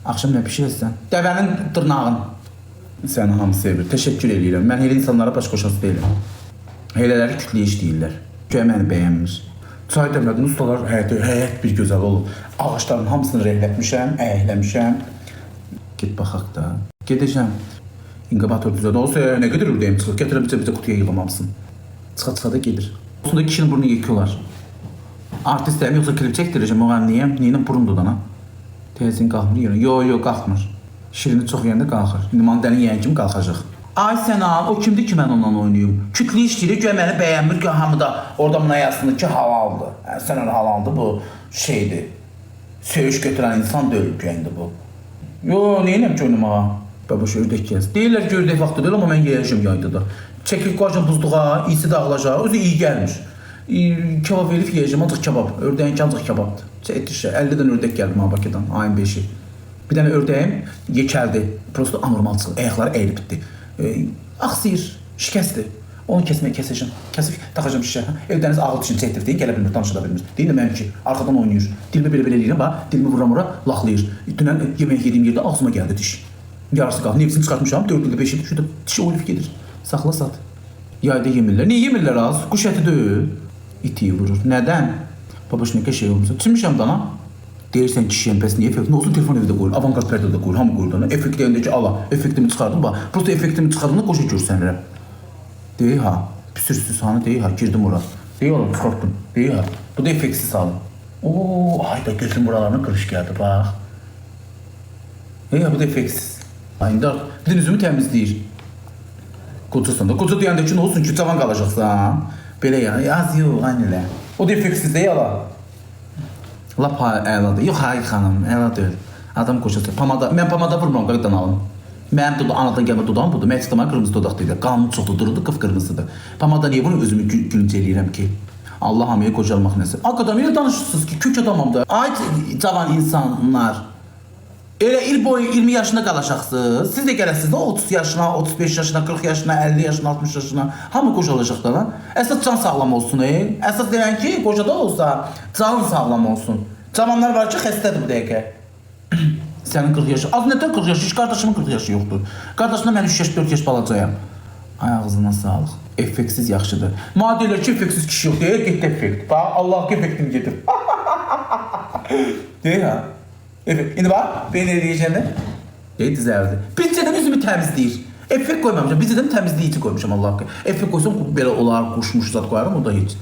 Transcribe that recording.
Axşam nə bişirəsən? Dəvənin dırnağın. Səni hamı sevir. Təşəkkür edirəm. Mən elə insanlara baş qoşası deyiləm. Elələri kütləyə işləyirlər. Göyə məni bəyənmir. Çay dəmlədim, ustalar həyət bir gözəl olub. Ağaçların hamısını rəhlətmişəm, əyəkləmişəm. Get baxaq da. Gedəcəm. İnkubator düzədə olsa, nə qədər ürəyim çıxır. Gətirəm bizə qutuya yığılmamsın. Çıxa-çıxa da gedir. Olsun da kişinin burnu yıkıyorlar. Artistəm, yoxsa klip çəkdirəcəm, müğənniyəm. Neyinə burundur dana? Tezin qalxmır yerine. Yo, qalxmır. Şirini çox yerində qalxır. İndi mandalin yeyən kimi qalxacaq. Ay Sənan, o kimdir ki mən ondan oynayım? Kütlü işləyir, göyə məni bəyənmir, göyə hamı da orada buna yazsın ki halaldır. Sənan halaldır, bu şeydir. Söyüş götürən insan deyil göyəndə bu. Yo, neyinəm ki oynamağa? Babaş ördək gəz. Deyirlər ki ördək vaxtı deyil, amma mən yeyəcəm yayda da. Çəkib qoyacam buzluğa, iyisi dağılacaq, özü iyi gəlmiş. Kebab verib yeyəcəm, ancaq kebab. Ördəyin ki ancaq kebabdır. 50 dənə ördək gəldi mənə Bakıdan, ayın 5-i. Bir dənə ördəyim yekəldi. Prosto anormal çıxdı, ayaqları əyilib bitdi. Axsıyır, şikəsdir. Onu kəsəcəm. Kəsib taxacam şişə. Evdəniz ağıl dişini çəkdirdi, gələ bilmir, danışa da bilmir. Deyil də mənim ki, arxadan oynayır. Dilimi belə eləyirəm, dilimi vura-vura laxlayır. Dünən yemək yediyim yerdə ağzıma gəldi diş. Yarısı qaldı. Nefsini çıxartmışam, 4 ildə 5 ildə. Şurada dişi olub gedir. Saxla sat. Yayda yemirlər. Niyə yemirlər az? Quş əti deyil. İti vurur. Nədən? Babaş nə şey olmuşsa. Çimişəm dana. Deyirsən kişiyəm, bəs niyə effekt? Nə olsun telefon evdə qoyur, avantgard pərdədə qoyur, hamı qoyur dana. Effekt deyəndə ki, ala, effektimi çıxardım, bax. Prosta effektimi çıxardığında qoşa görsənirəm. Deyir ha, püsürsüz hanı, deyir ha, girdim ora. Deyir oğlum, çıxartdım. Deyir ha, bu da effektsiz alın. Ooo, ayda gözüm buralarına qırış gəldi, bax. Deyir ha, bu da effektsiz. Ayında bir də üzümü təmizləyir. Qocasan da, qoca deyəndə ki, nə olsun ki, cavan qalacaqsan. Belə ya, az yox, aynı elə. O da effektsiz deyil ala. Lap əladır. Yox, hayır xanım, əla deyil. Adam qoşası. Mən pamada vurmuram, qaqdan alın. Mənim anadan gəlmə dodağım budur. Mən istəmə qırmızı dodaq deyil. Qanun çoxdur, durudur, qıpqırmızıdır. Pamada niyə bunu özümü gülünc eləyirəm ki? Allah hamıya qocalmaq nəsib. Aqadam, elə danışırsınız ki, kök adamam da. Ay cavan insanlar. Elə il boyu 20 yaşında qalacaqsınız. Siz də gələsiniz 30 yaşına, 35 yaşına, 40 yaşına, 50 yaşına, 60 yaşına. Hamı qocalacaq da lan. Əsas can sağlam olsun. Əsas deyən ki, qocada olsa can sağlam olsun. Cavanlar var ki, xəstədir bu dəqiqə. Sənin 40 yaşı. Az nətər 40 yaşı? Hiç qardaşımın 40 yaşı yoxdur. Qardaşımda mən 3 yaş, 4 yaş balacayam. Ay ağzına sağlıq. Effektsiz yaxşıdır. Mənə deyirlər ki, effektsiz kişi yox. Deyir, getdi effekt. Bax, Allah ki, effektim gedir. Deyir ha. Evet, indi bax, beni eləyəcəndə. Dizərdi. Bizcədən üzümü təmizləyir. Effekt qoymamışam, bizcədən təmizləyici qoymuşam Allah haqqı. Effekt qoysam belə olar, quşmuş zat qoyarım, o da heç.